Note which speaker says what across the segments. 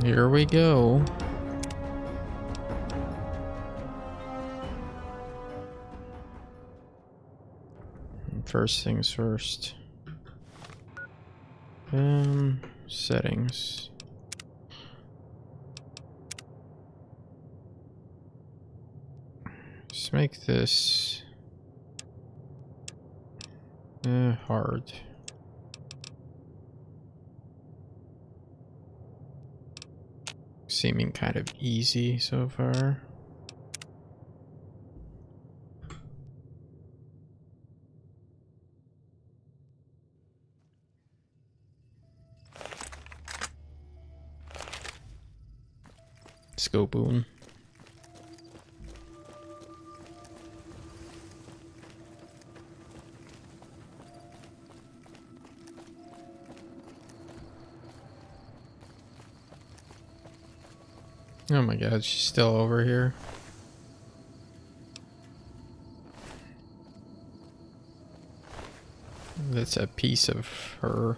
Speaker 1: Here we go. First things first. Settings. Let's make this hard. Seeming kind of easy so far. Let's go, Boone. Oh my god, she's still over here. That's a piece of her.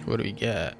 Speaker 1: What do we get?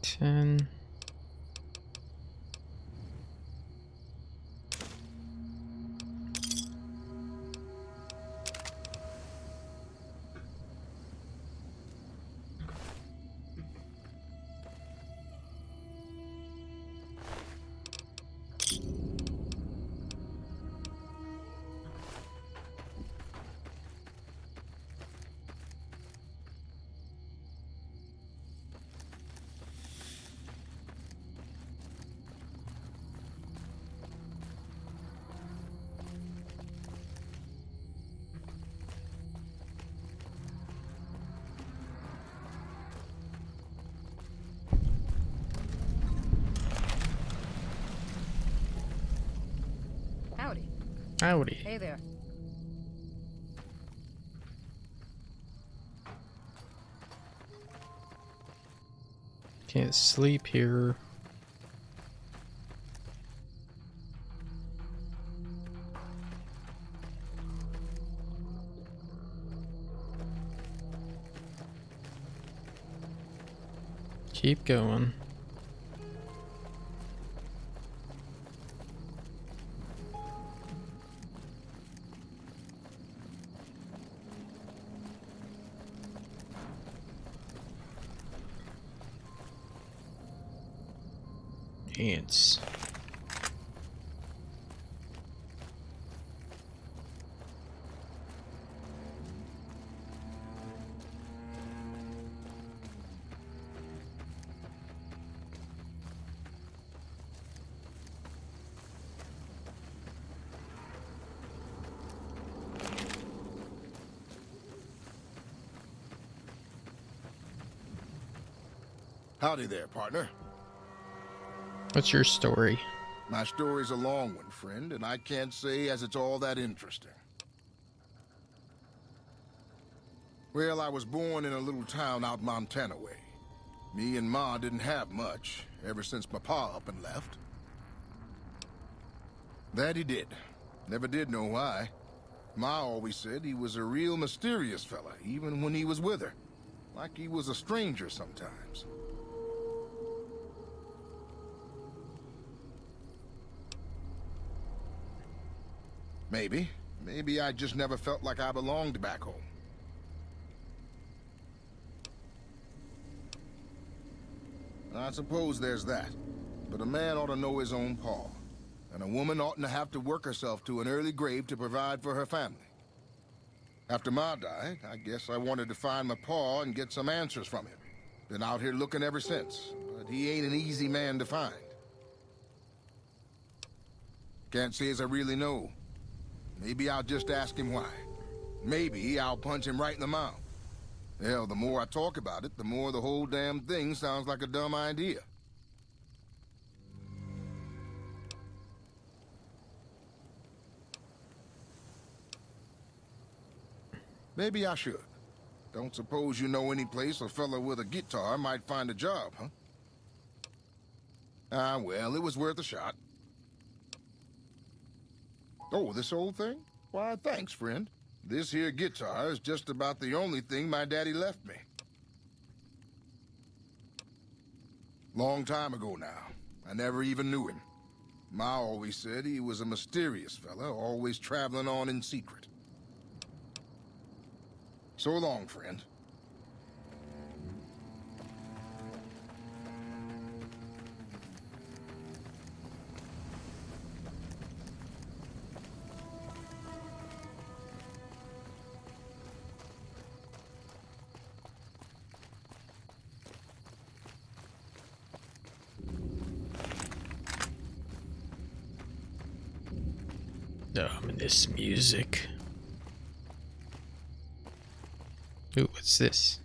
Speaker 1: Ten.
Speaker 2: Howdy.
Speaker 1: Howdy.
Speaker 2: Hey there.
Speaker 1: Can't sleep here. Keep going. Ants.
Speaker 3: Howdy there, partner.
Speaker 1: What's your story?
Speaker 3: My story's a long one, friend, and I can't say as it's all that interesting. Well, I was born in a little town out Montana way. Me and Ma didn't have much, ever since my pa up and left. That he did. Never did know why. Ma always said he was a real mysterious fella, even when he was with her. Like he was a stranger sometimes. Maybe. Maybe I just never felt like I belonged back home. I suppose there's that. But a man ought to know his own paw. And a woman oughtn't to have to work herself to an early grave to provide for her family. After Ma died, I guess I wanted to find my paw and get some answers from him. Been out here looking ever since, but he ain't an easy man to find. Can't say as I really know. Maybe I'll just ask him why. Maybe I'll punch him right in the mouth. Hell, the more I talk about it, the more the whole damn thing sounds like a dumb idea. Maybe I should. Don't suppose you know any place a fella with a guitar might find a job, huh? Ah, well, it was worth a shot. Oh, this old thing? Why, thanks, friend. This here guitar is just about the only thing my daddy left me. Long time ago now. I never even knew him. Ma always said he was a mysterious fella, always traveling on in secret. So long, friend.
Speaker 1: Ominous music. Ooh, what's this?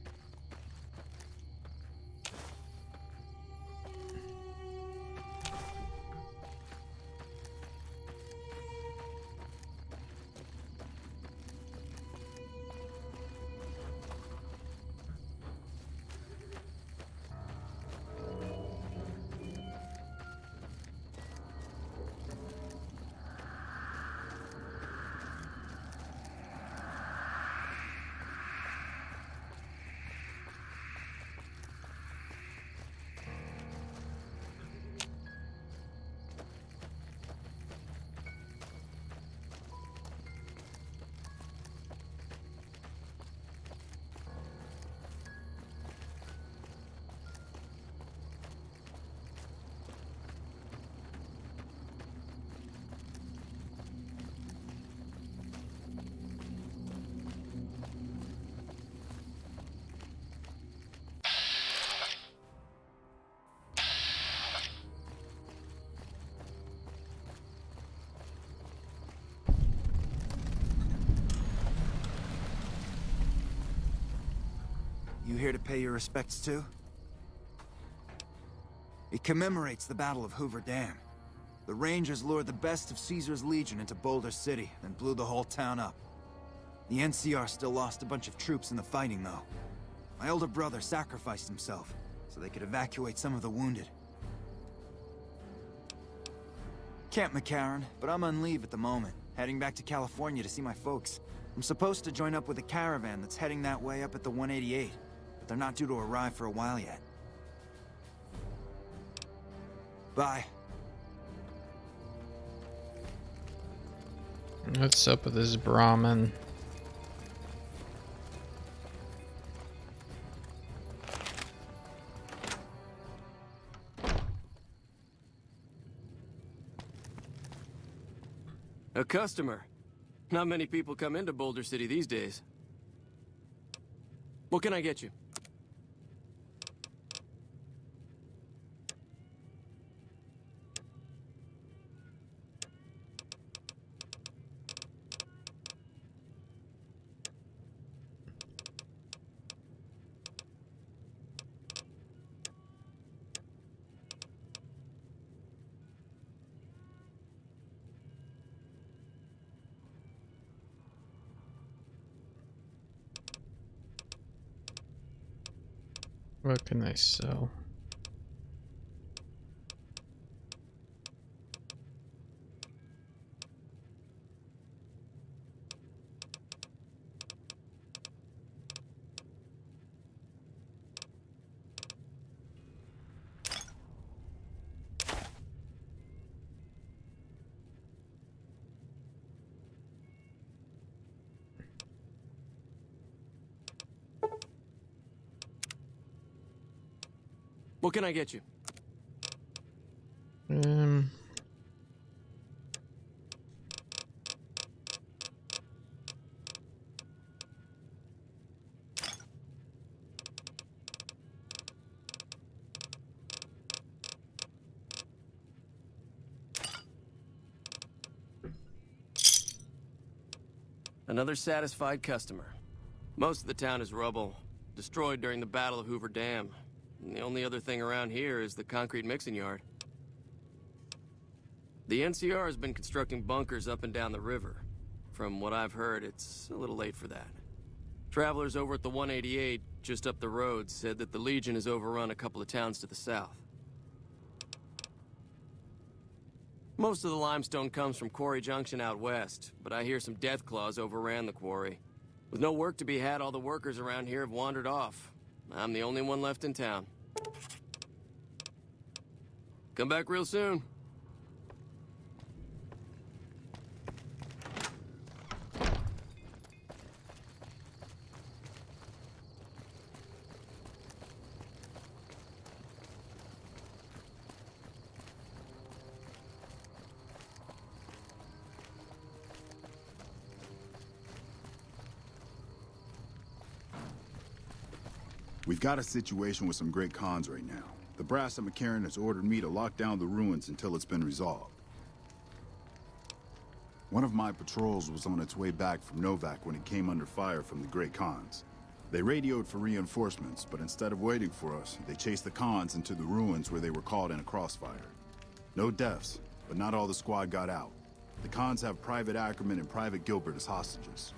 Speaker 4: You here to pay your respects too? It commemorates the Battle of Hoover Dam. The Rangers lured the best of Caesar's Legion into Boulder City, then blew the whole town up. The NCR still lost a bunch of troops in the fighting, though. My older brother sacrificed himself, so they could evacuate some of the wounded. Camp McCarran, but I'm on leave at the moment, heading back to California to see my folks. I'm supposed to join up with a caravan that's heading that way up at the 188, but they're not due to arrive for a while yet. Bye.
Speaker 1: What's up with this Brahmin?
Speaker 5: A customer. Not many people come into Boulder City these days. What can I get you?
Speaker 1: What can I sell?
Speaker 5: What can I get you?
Speaker 1: Um,
Speaker 5: Another satisfied customer. Most of the town is rubble, destroyed during the Battle of Hoover Dam. And the only other thing around here is the concrete mixing yard. The NCR has been constructing bunkers up and down the river. From what I've heard, it's a little late for that. Travelers over at the 188, just up the road, said that the Legion has overrun a couple of towns to the south. Most of the limestone comes from Quarry Junction out west, but I hear some Deathclaws overran the quarry. With no work to be had, all the workers around here have wandered off. I'm the only one left in town. Come back real soon.
Speaker 6: We've got a situation with some great cons right now. The brass at McCarran has ordered me to lock down the ruins until it's been resolved. One of my patrols was on its way back from Novak when it came under fire from the Great Khans. They radioed for reinforcements, but instead of waiting for us, they chased the Khans into the ruins where they were caught in a crossfire. No deaths, but not all the squad got out. The Khans have Private Ackerman and Private Gilbert as hostages.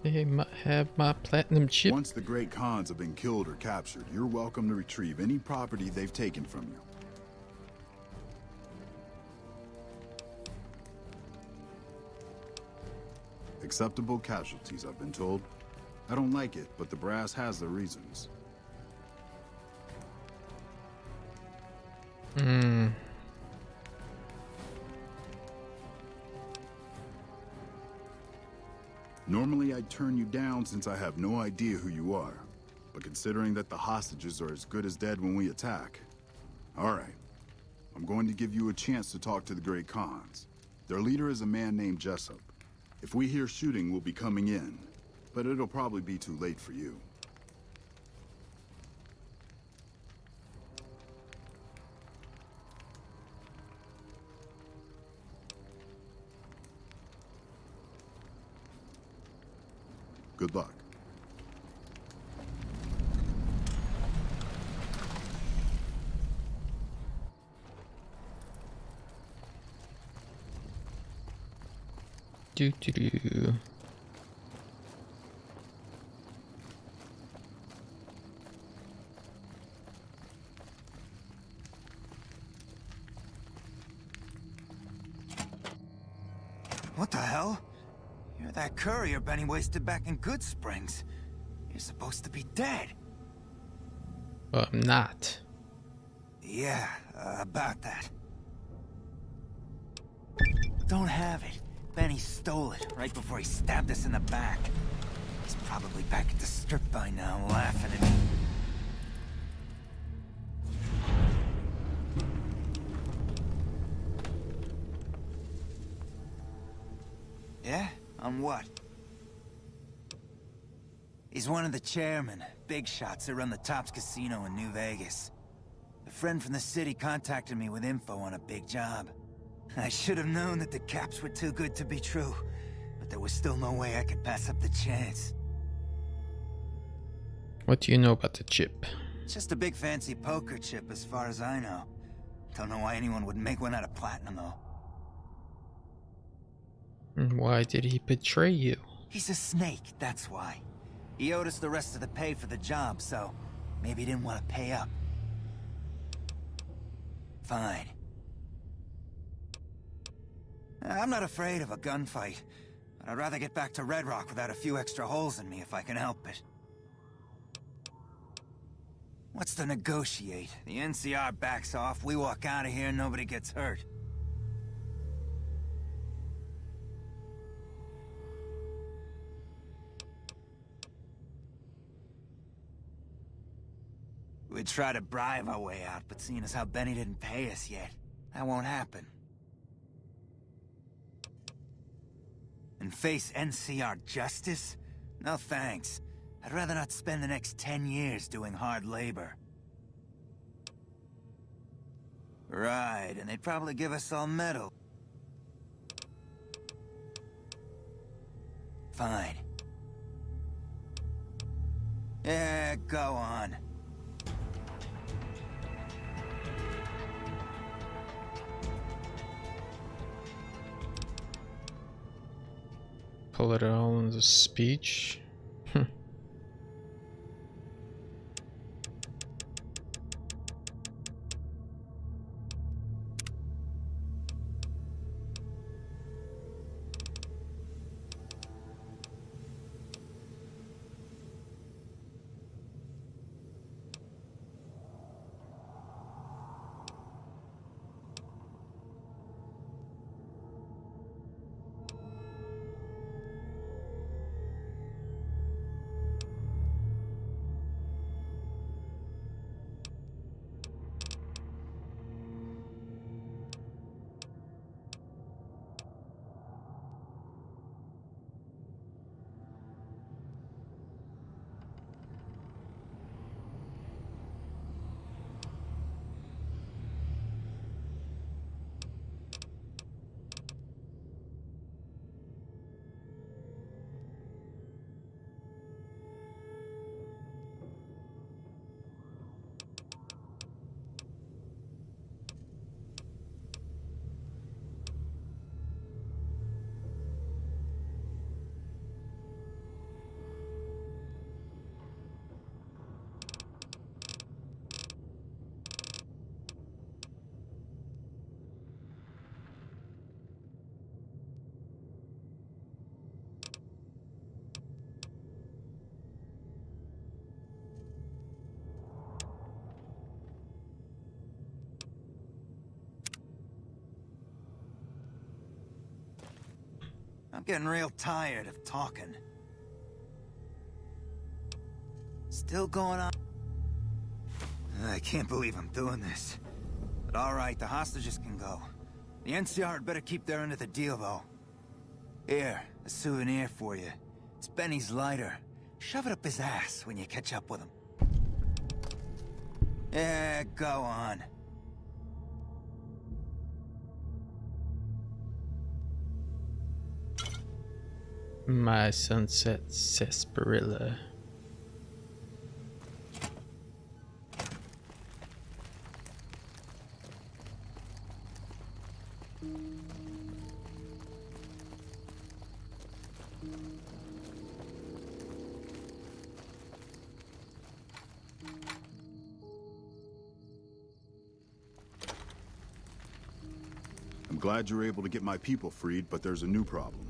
Speaker 1: they might have my platinum chip.
Speaker 6: Once the Great Khans have been killed or captured, you're welcome to retrieve any property they've taken from you. Acceptable casualties, I've been told. I don't like it, but the brass has their reasons. Normally I'd turn you down since I have no idea who you are. But considering that the hostages are as good as dead when we attack... Alright. I'm going to give you a chance to talk to the Great Khans. Their leader is a man named Jessup. If we hear shooting, we'll be coming in. But it'll probably be too late for you. Good luck.
Speaker 1: Do do do.
Speaker 4: What the hell? You're that courier Benny wasted back in Good Springs. You're supposed to be dead.
Speaker 1: Well, I'm not.
Speaker 4: Yeah, about that. Don't have it. Benny stole it right before he stabbed us in the back. He's probably back at the strip by now, laughing at me. On what? He's one of the chairmen, big shots that run the Tops Casino in New Vegas. A friend from the city contacted me with info on a big job. I should have known that the caps were too good to be true, but there was still no way I could pass up the chance.
Speaker 1: What do you know about the chip?
Speaker 4: It's just a big fancy poker chip as far as I know. Don't know why anyone would make one out of platinum though.
Speaker 1: And why did he betray you?
Speaker 4: He's a snake, that's why. He owed us the rest of the pay for the job, so maybe he didn't want to pay up. Fine. I'm not afraid of a gunfight, but I'd rather get back to Red Rock without a few extra holes in me if I can help it. What's to negotiate? The NCR backs off, we walk out of here, nobody gets hurt. We'd try to bribe our way out, but seeing as how Benny didn't pay us yet, that won't happen. And face NCR justice? No thanks. I'd rather not spend the next 10 years doing hard labor. Right, and they'd probably give us all metal. Fine. Yeah, go on.
Speaker 1: Pull it all in the speech.
Speaker 4: I'm getting real tired of talking. Still going on? I can't believe I'm doing this. But alright, the hostages can go. The NCR had better keep their end of the deal, though. Here, a souvenir for you. It's Benny's lighter. Shove it up his ass when you catch up with him. Yeah, go on.
Speaker 1: My sunset sarsaparilla.
Speaker 6: I'm glad you were able to get my people freed, but there's a new problem.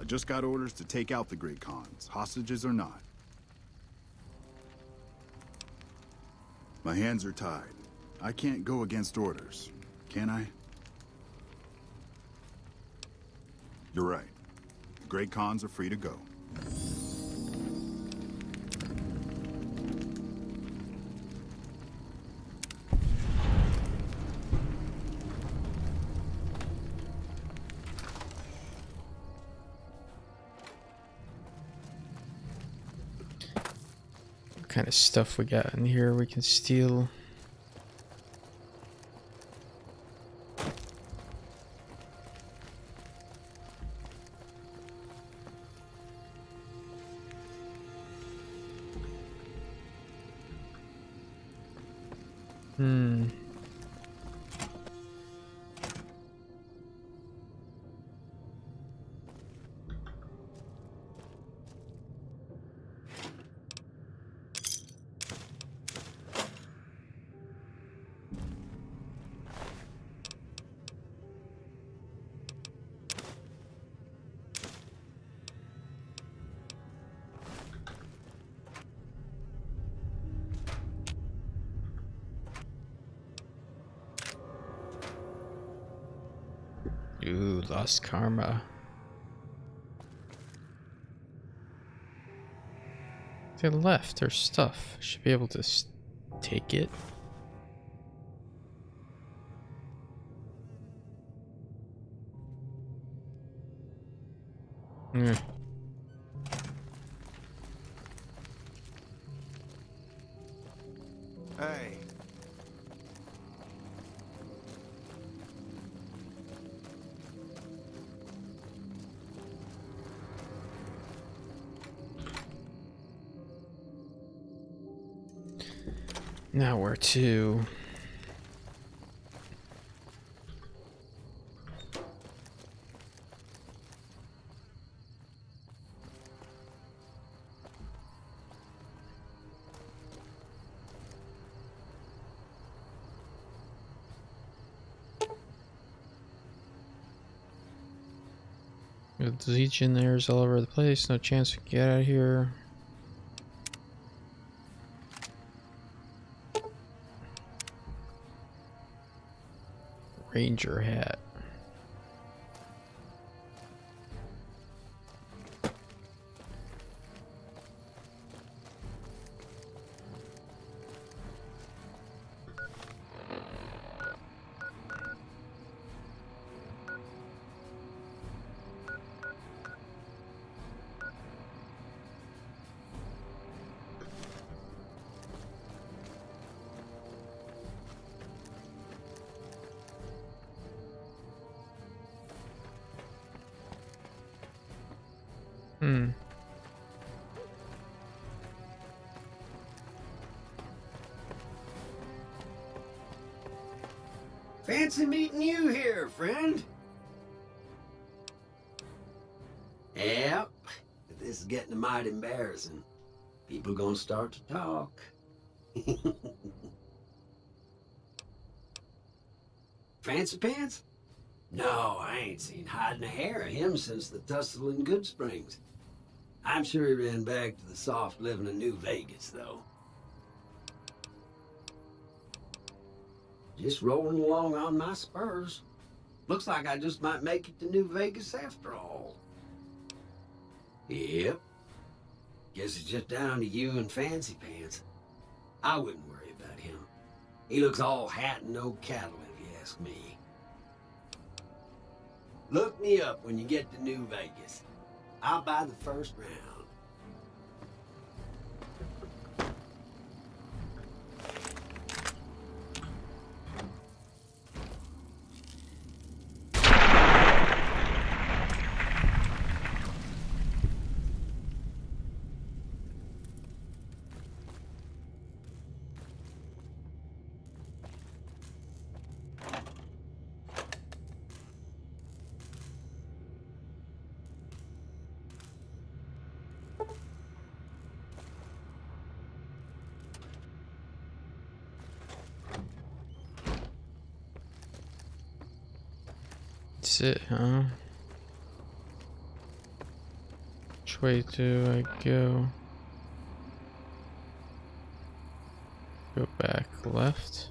Speaker 6: I just got orders to take out the Great Khans, hostages or not. My hands are tied. I can't go against orders, can I? You're right. The Great Khans are free to go.
Speaker 1: kind of stuff we got in here we can steal. Ooh, lost karma. They left their stuff. Should be able to take it. Hmm.
Speaker 4: Hey.
Speaker 1: Now where to? The Legionnaires all over the place. No chance we can get out of here. Ranger hat.
Speaker 7: Fancy meeting you here, friend. Yep, this is getting mighty embarrassing. People gonna start to talk. Fancy Pants? No, I ain't seen hiding a hair of him since the tussle in Good Springs. I'm sure he ran back to the soft living of New Vegas, though. Just rolling along on my spurs. Looks like I just might make it to New Vegas after all. Yep. Guess it's just down to you and Fancy Pants. I wouldn't worry about him. He looks all hat and no cattle, if you ask me. Look me up when you get to New Vegas. I'll buy the first round.
Speaker 1: That's it, huh? Which way do I go? Go back left.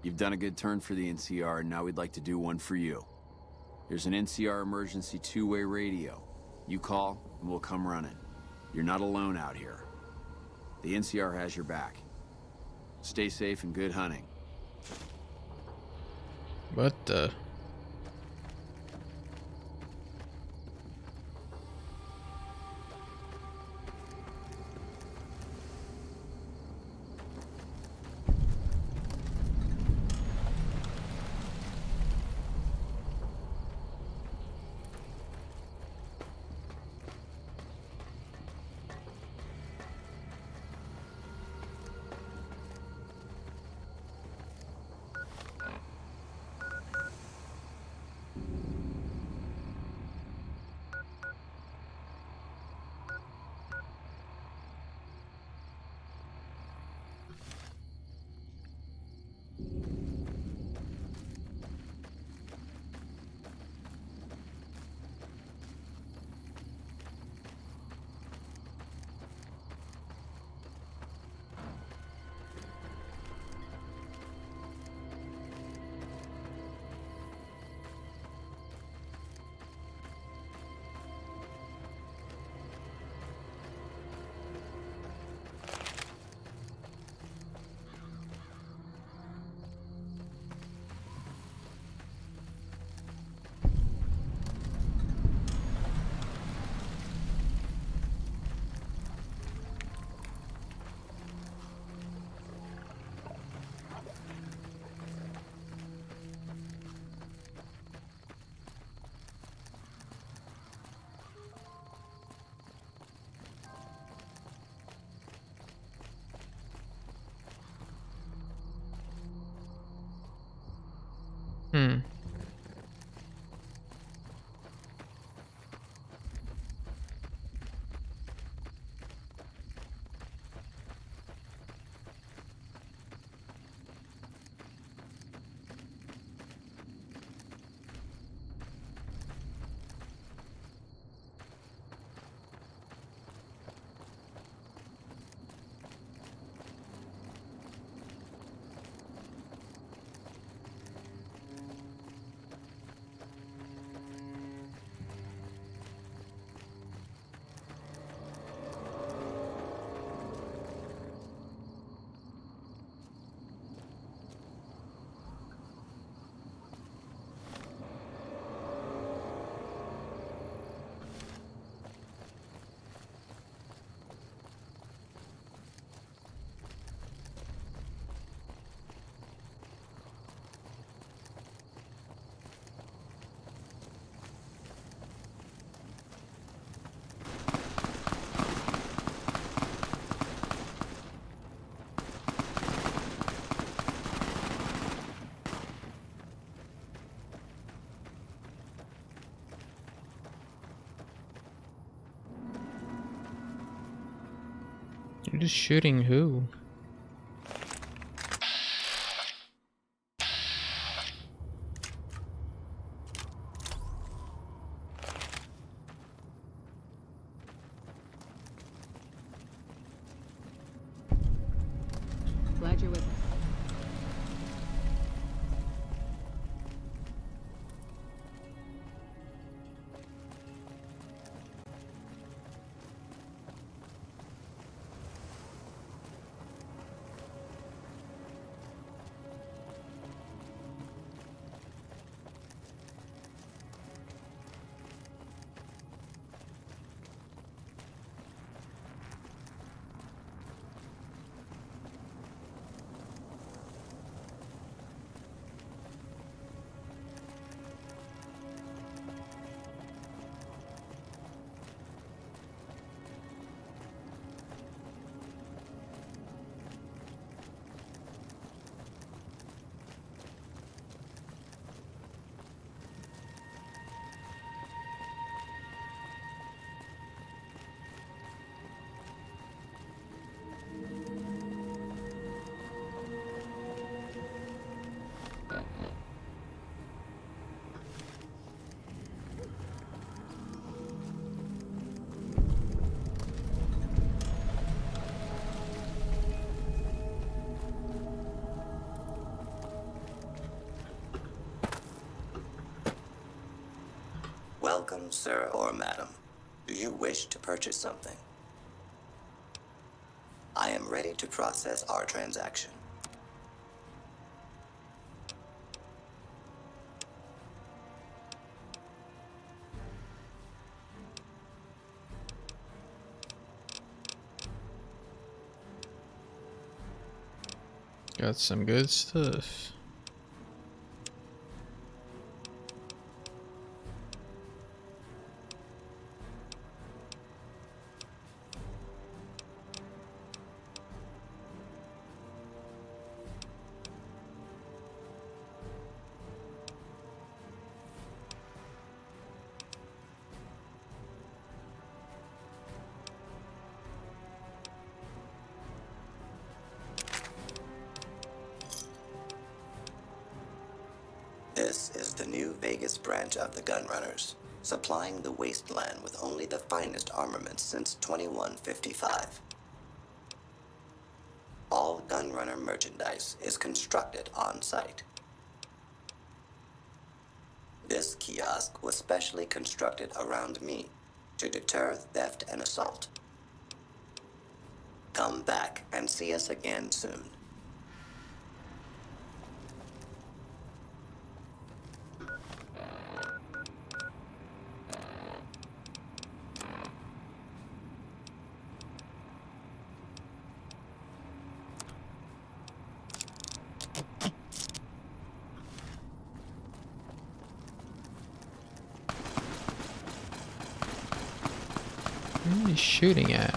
Speaker 8: You've done a good turn for the NCR, and now we'd like to do one for you. There's an NCR emergency two-way radio. You call, and we'll come running. You're not alone out here. The NCR has your back. Stay safe and good hunting.
Speaker 1: What the? Hmm. You're just shooting who?
Speaker 2: Glad you're with us.
Speaker 9: sir or madam. Do you wish to purchase something? I am ready to process our transaction.
Speaker 1: Got some good stuff.
Speaker 9: This is the New Vegas branch of the Gunrunners, supplying the wasteland with only the finest armaments since 2155. All Gunrunner merchandise is constructed on site. This kiosk was specially constructed around me to deter theft and assault. Come back and see us again soon.
Speaker 1: What are you shooting at?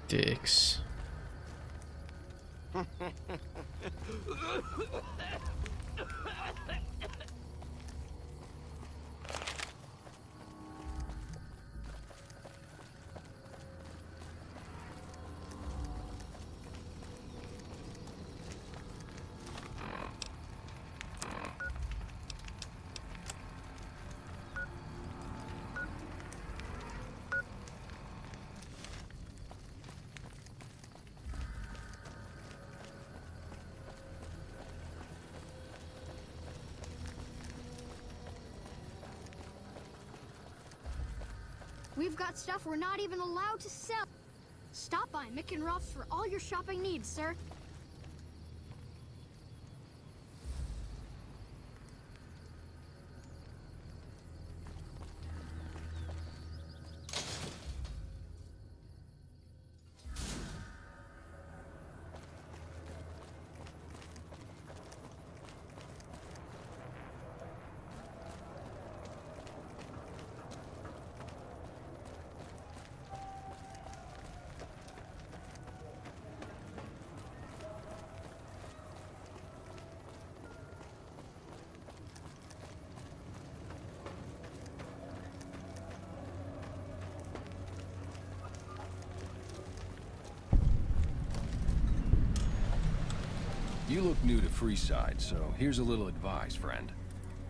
Speaker 1: Dicks.
Speaker 2: We've got stuff we're not even allowed to sell. Stop by Mick and Ruff's for all your shopping needs, sir.
Speaker 10: You look new to Freeside, so here's a little advice, friend.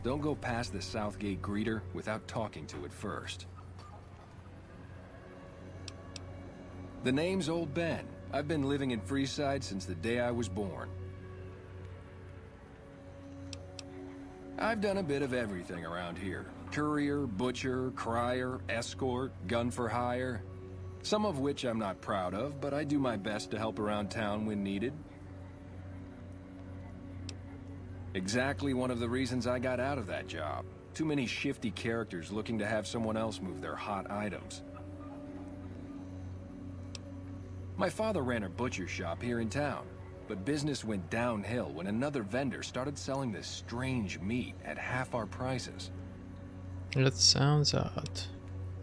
Speaker 10: Don't go past the Southgate greeter without talking to it first. The name's Old Ben. I've been living in Freeside since the day I was born. I've done a bit of everything around here. Courier, butcher, crier, escort, gun for hire. Some of which I'm not proud of, but I do my best to help around town when needed. Exactly one of the reasons I got out of that job. Too many shifty characters looking to have someone else move their hot items. My father ran a butcher shop here in town, but business went downhill when another vendor started selling this strange meat at half our prices.
Speaker 1: That sounds odd.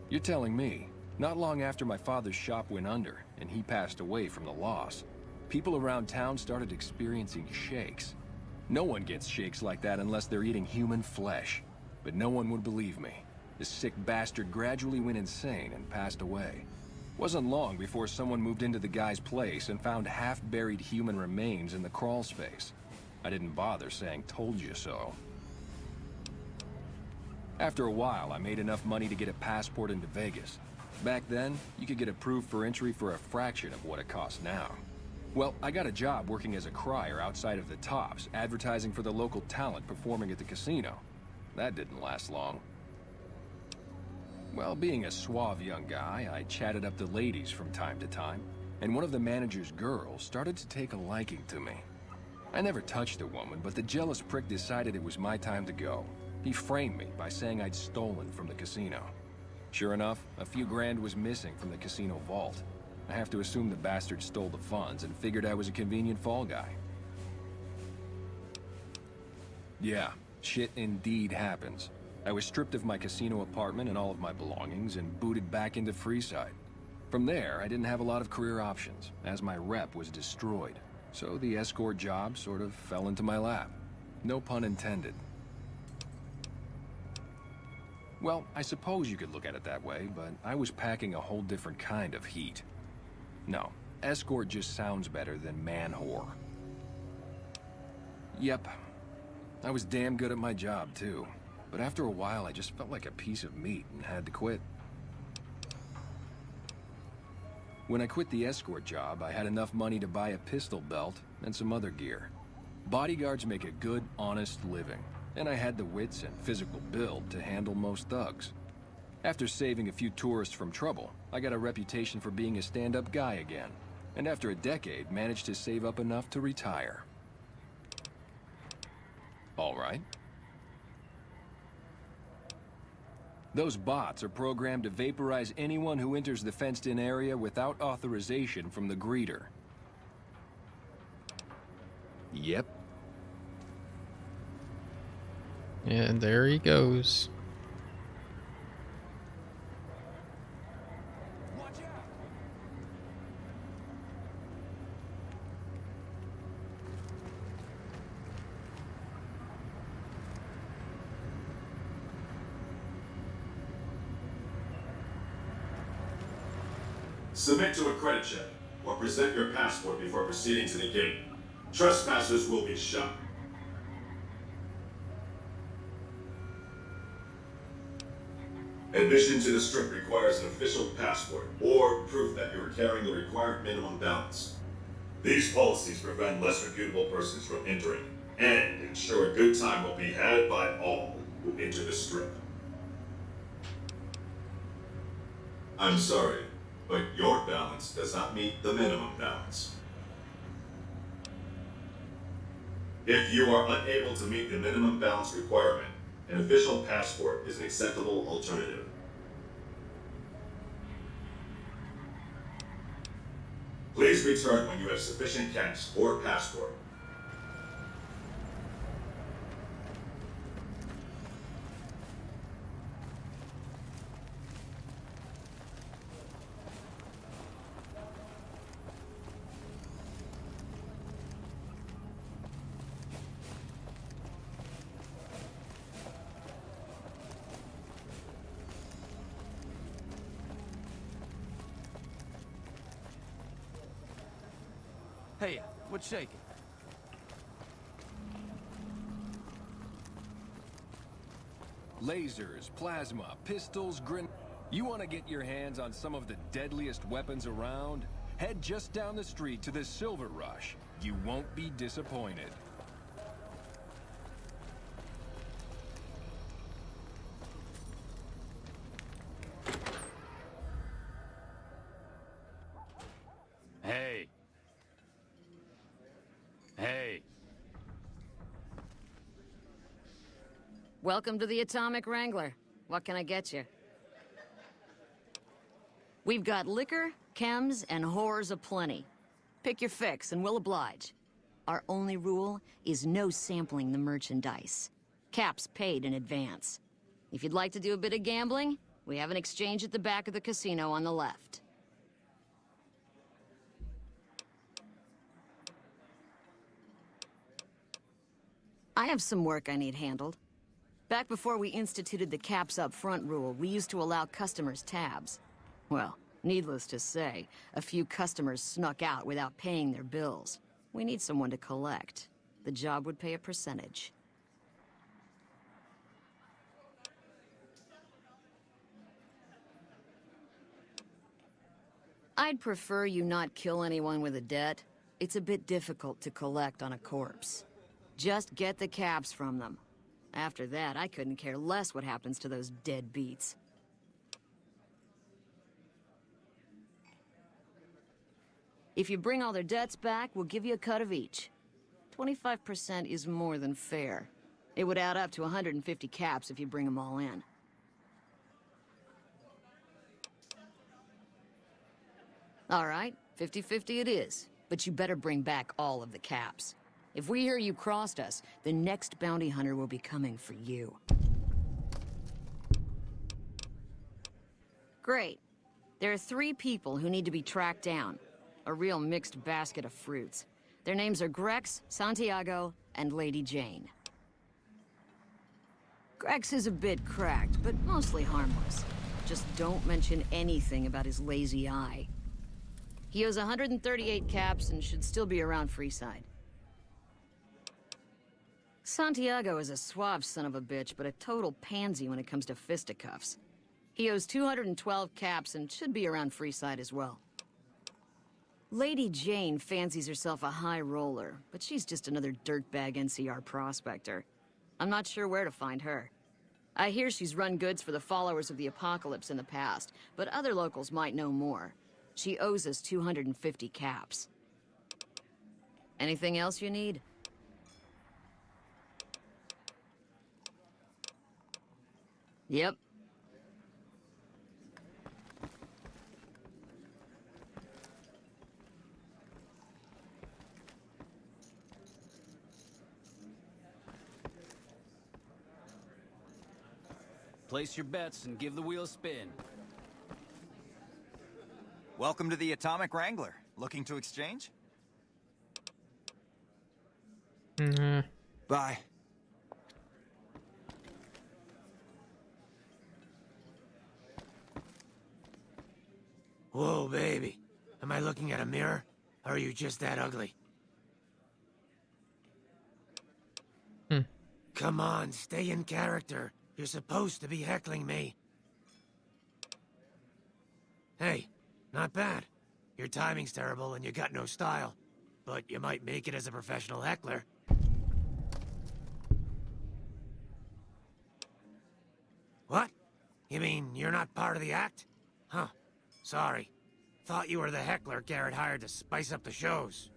Speaker 10: You're telling me, not long after my father's shop went under and he passed away from the loss, people around town started experiencing shakes. No one gets shakes like that unless they're eating human flesh. But no one would believe me. The sick bastard gradually went insane and passed away. Wasn't long before someone moved into the guy's place and found half-buried human remains in the crawl space. I didn't bother saying "told you so." After a while, I made enough money to get a passport into Vegas. Back then, you could get approved for entry for a fraction of what it costs now. Well, I got a job working as a crier outside of the Tops, advertising for the local talent performing at the casino. That didn't last long. Well, being a suave young guy, I chatted up the ladies from time to time, and one of the manager's girls started to take a liking to me. I never touched a woman, but the jealous prick decided it was my time to go. He framed me by saying I'd stolen from the casino. Sure enough, a few grand was missing from the casino vault. I have to assume the bastard stole the funds and figured I was a convenient fall guy. Yeah, shit indeed happens. I was stripped of my casino apartment and all of my belongings and booted back into Freeside. From there, I didn't have a lot of career options, as my rep was destroyed. So the escort job sort of fell into my lap. No pun intended. Well, I suppose you could look at it that way, but I was packing a whole different kind of heat. No, escort just sounds better than man-whore. Yep, I was damn good at my job, too. But after a while, I just felt like a piece of meat and had to quit. When I quit the escort job, I had enough money to buy a pistol belt and some other gear. Bodyguards make a good, honest living, and I had the wits and physical build to handle most thugs. After saving a few tourists from trouble, I got a reputation for being a stand-up guy again, and after a decade, managed to save up enough to retire. All right. Those bots are programmed to vaporize anyone who enters the fenced-in area without authorization from the greeter. Yep.
Speaker 1: And there he goes.
Speaker 11: Submit to a credit check, or present your passport before proceeding to the gate. Trespassers will be shot. Admission to the Strip requires an official passport, or proof that you are carrying the required minimum balance. These policies prevent less reputable persons from entering, and ensure a good time will be had by all who enter the Strip. I'm sorry, but your balance does not meet the minimum balance. If you are unable to meet the minimum balance requirement, an official passport is an acceptable alternative. Please return when you have sufficient cash or passport.
Speaker 5: Hey, what's shaking?
Speaker 10: Lasers, plasma, pistols, You want to get your hands on some of the deadliest weapons around? Head just down the street to the Silver Rush. You won't be disappointed.
Speaker 8: Hey. Hey.
Speaker 12: Welcome to the Atomic Wrangler. What can I get you? We've got liquor, chems, and whores aplenty. Pick your fix and we'll oblige. Our only rule is no sampling the merchandise. Caps paid in advance. If you'd like to do a bit of gambling, we have an exchange at the back of the casino on the left. I have some work I need handled. Back before we instituted the caps up front rule, we used to allow customers tabs. Well, needless to say, a few customers snuck out without paying their bills. We need someone to collect. The job would pay a percentage. I'd prefer you not kill anyone with a debt. It's a bit difficult to collect on a corpse. Just get the caps from them. After that, I couldn't care less what happens to those deadbeats. If you bring all their debts back, we'll give you a cut of each. 25% is more than fair. It would add up to 150 caps if you bring them all in. All right, 50-50 it is. But you better bring back all of the caps. If we hear you crossed us, the next bounty hunter will be coming for you. Great. There are 3 people who need to be tracked down. A real mixed basket of fruits. Their names are Grex, Santiago, and Lady Jane. Grex is a bit cracked, but mostly harmless. Just don't mention anything about his lazy eye. He owes 138 caps and should still be around Freeside. Santiago is a suave son of a bitch, but a total pansy when it comes to fisticuffs. He owes 212 caps and should be around Freeside as well. Lady Jane fancies herself a high roller, but she's just another dirtbag NCR prospector. I'm not sure where to find her. I hear she's run goods for the followers of the Apocalypse in the past, but other locals might know more. She owes us 250 caps. Anything else you need? Yep.
Speaker 13: Place your bets and give the wheel a spin.
Speaker 14: Welcome to the Atomic Wrangler. Looking to exchange?
Speaker 4: Bye.
Speaker 15: Whoa, baby. Am I looking at a mirror? Or are you just that ugly? Come on, stay in character. You're supposed to be heckling me. Hey, not bad. Your timing's terrible and you got no style. But you might make it as a professional heckler. What? You mean you're not part of the act? Huh. Sorry. Thought you were the heckler Garrett hired to spice up the shows.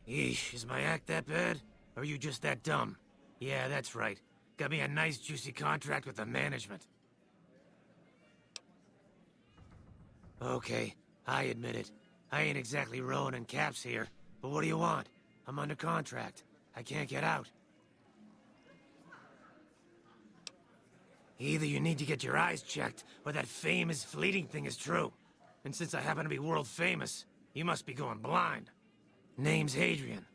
Speaker 15: Eesh, is my act that bad? Or are you just that dumb? Yeah, that's right. Got me a nice juicy contract with the management. Okay, I admit it. I ain't exactly rowing in caps here. But what do you want? I'm under contract. I can't get out. Either you need to get your eyes checked, or that famous fleeting thing is true. And since I happen to be world famous, you must be going blind. Name's Hadrian.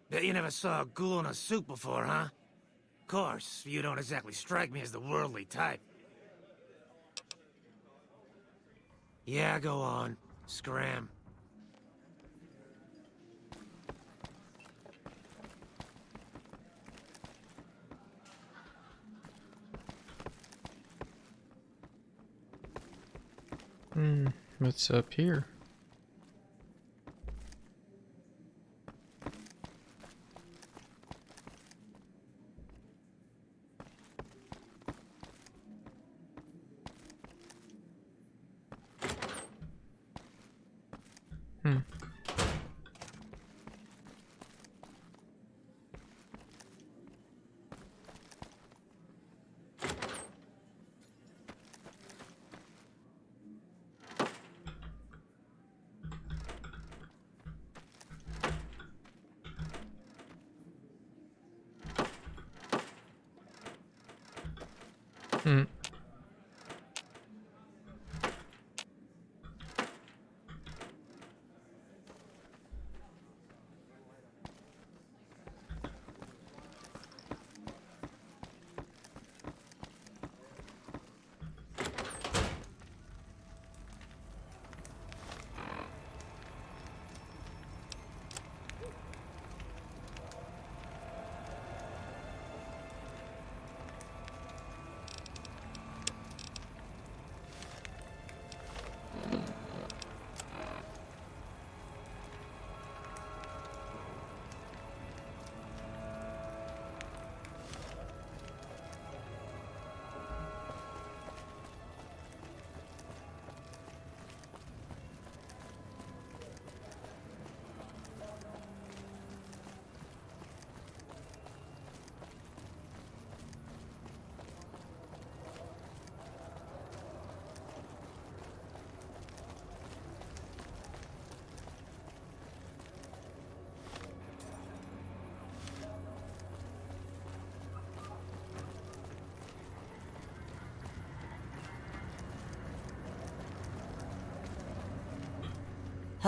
Speaker 15: Bet you never saw a ghoul in a suit before, huh? Course, you don't exactly strike me as the worldly type. Yeah, go on. Scram.
Speaker 1: What's up here?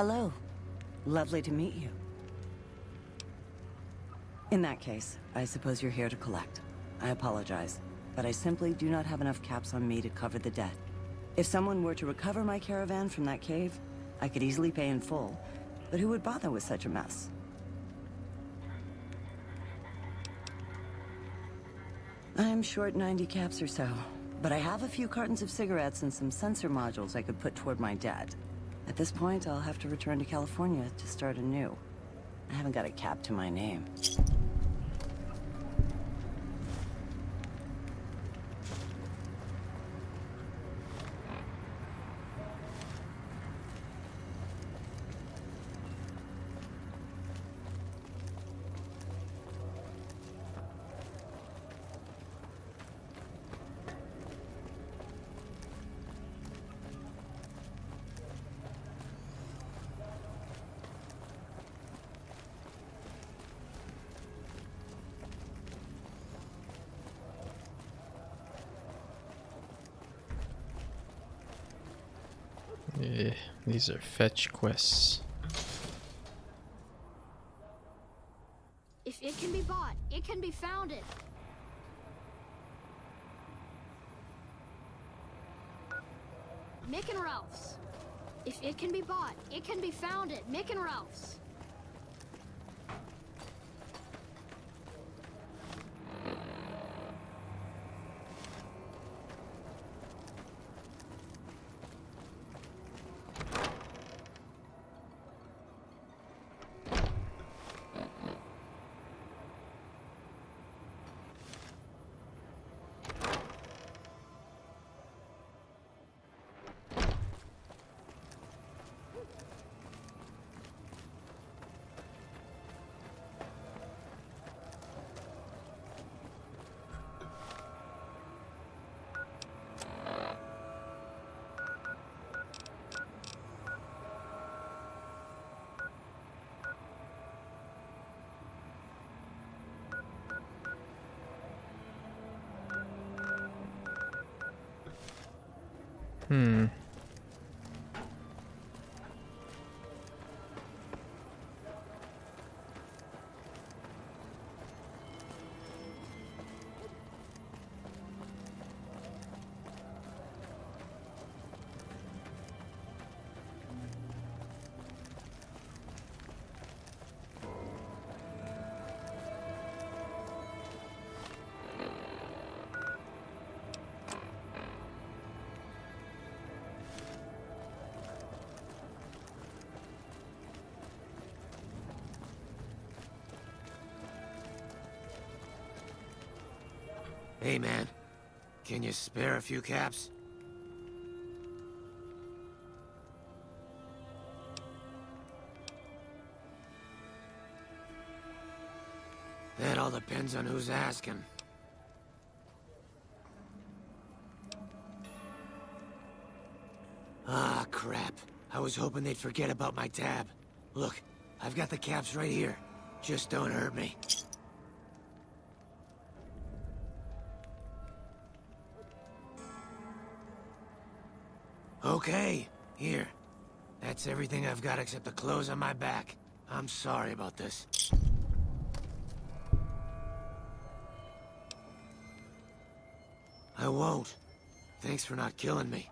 Speaker 16: Hello. Lovely to meet you. In that case, I suppose you're here to collect. I apologize, but I simply do not have enough caps on me to cover the debt. If someone were to recover my caravan from that cave, I could easily pay in full, but who would bother with such a mess? I'm short 90 caps or so, but I have a few cartons of cigarettes and some sensor modules I could put toward my debt. At this point, I'll have to return to California to start anew. I haven't got a cap to my name.
Speaker 1: Yeah, these are fetch quests.
Speaker 2: If it can be bought, it can be founded. Mick and Ralph's. If it can be bought, it can be founded. Mick and Ralph's.
Speaker 15: Hey, man. Can you spare a few caps? That all depends on who's asking. Ah, crap. I was hoping they'd forget about my tab. Look, I've got the caps right here. Just don't hurt me. Okay, here. That's everything I've got except the clothes on my back. I'm sorry about this. I won't. Thanks for not killing me.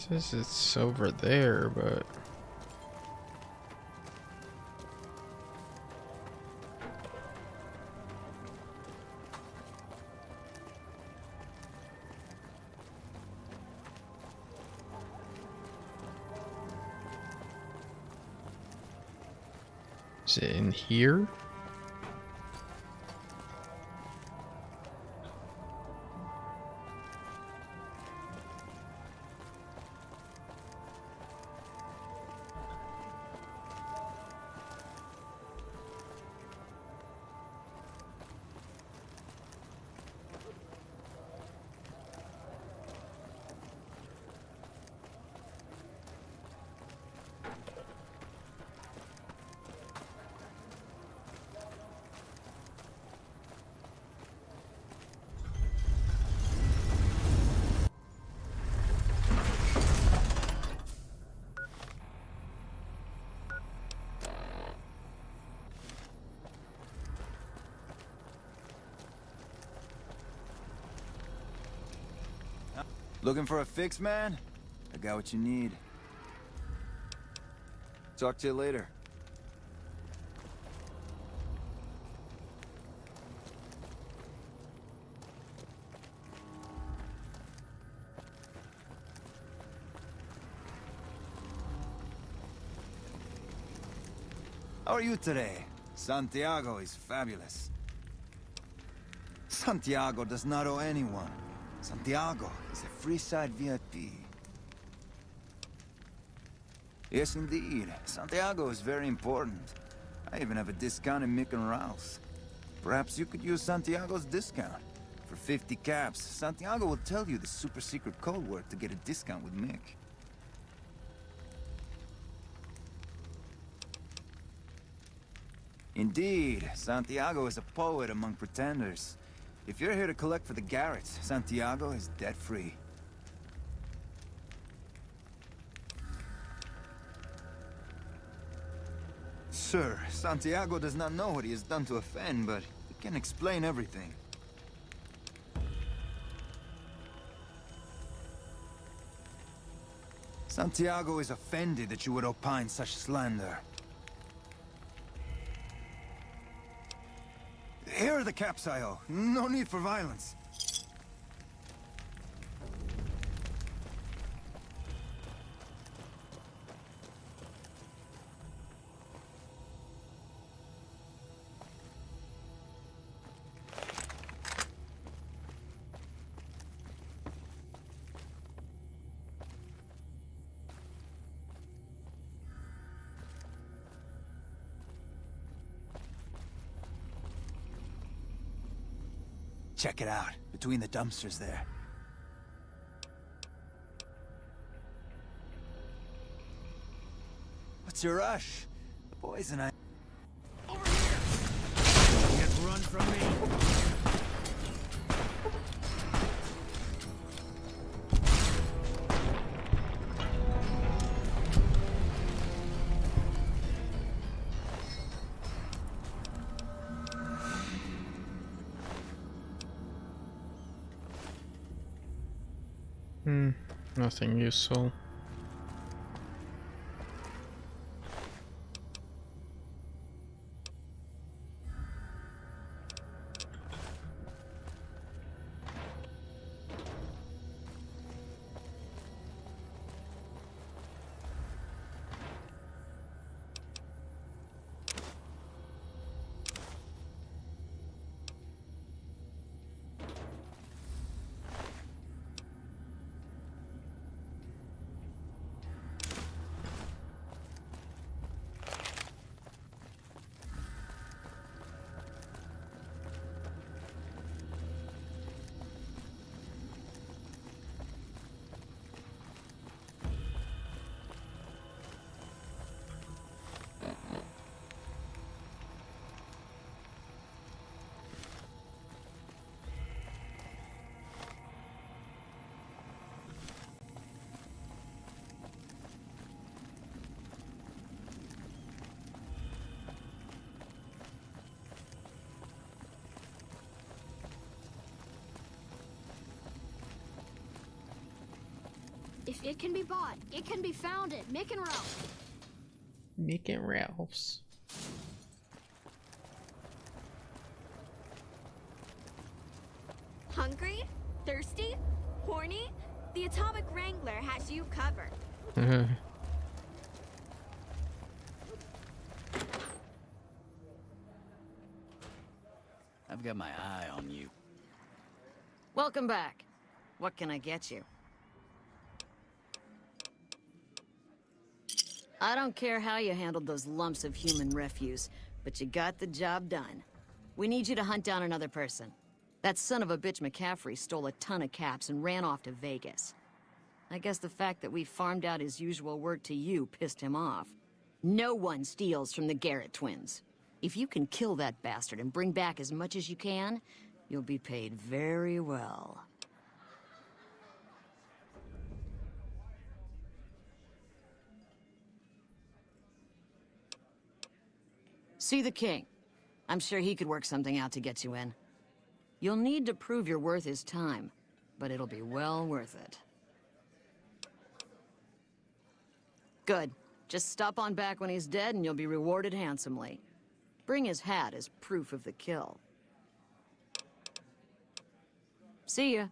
Speaker 1: It says it's over there, but... Is it in here?
Speaker 14: Looking for a fix, man? I got what you need. Talk to you later. How are you today? Santiago is fabulous. Santiago does not owe anyone. Santiago is a free-side VIP. Yes, indeed. Santiago is very important. I even have a discount in Mick and Ralph's. Perhaps you could use Santiago's discount. For 50 caps, Santiago will tell you the super-secret code word to get a discount with Mick. Indeed, Santiago is a poet among pretenders. If you're here to collect for the Garretts, Santiago is debt-free. Sir, Santiago does not know what he has done to offend, but he can explain everything. Santiago is offended that you would opine such slander. Here are the caps I owe. No need for violence. Check it out, between the dumpsters there. What's your rush? The boys and I...
Speaker 15: run from me.
Speaker 1: Nothing useful.
Speaker 2: If it can be bought, it can be found at Mick and Ralph.
Speaker 1: Mick and Ralph's.
Speaker 17: Hungry? Thirsty? Horny? The Atomic Wrangler has you covered.
Speaker 13: I've got my eye on you.
Speaker 12: Welcome back. What can I get you? I don't care how you handled those lumps of human refuse, but you got the job done. We need you to hunt down another person. That son of a bitch McCaffrey stole a ton of caps and ran off to Vegas. I guess the fact that we farmed out his usual work to you pissed him off. No one steals from the Garrett twins. If you can kill that bastard and bring back as much as you can, you'll be paid very well. See the king. I'm sure he could work something out to get you in. You'll need to prove you're worth his time, but it'll be well worth it. Good. Just stop on back when he's dead and you'll be rewarded handsomely. Bring his hat as proof of the kill. See ya.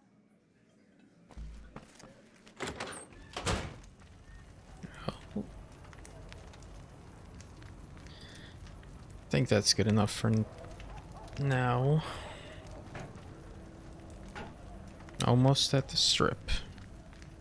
Speaker 1: I think that's good enough for now. Almost at the strip.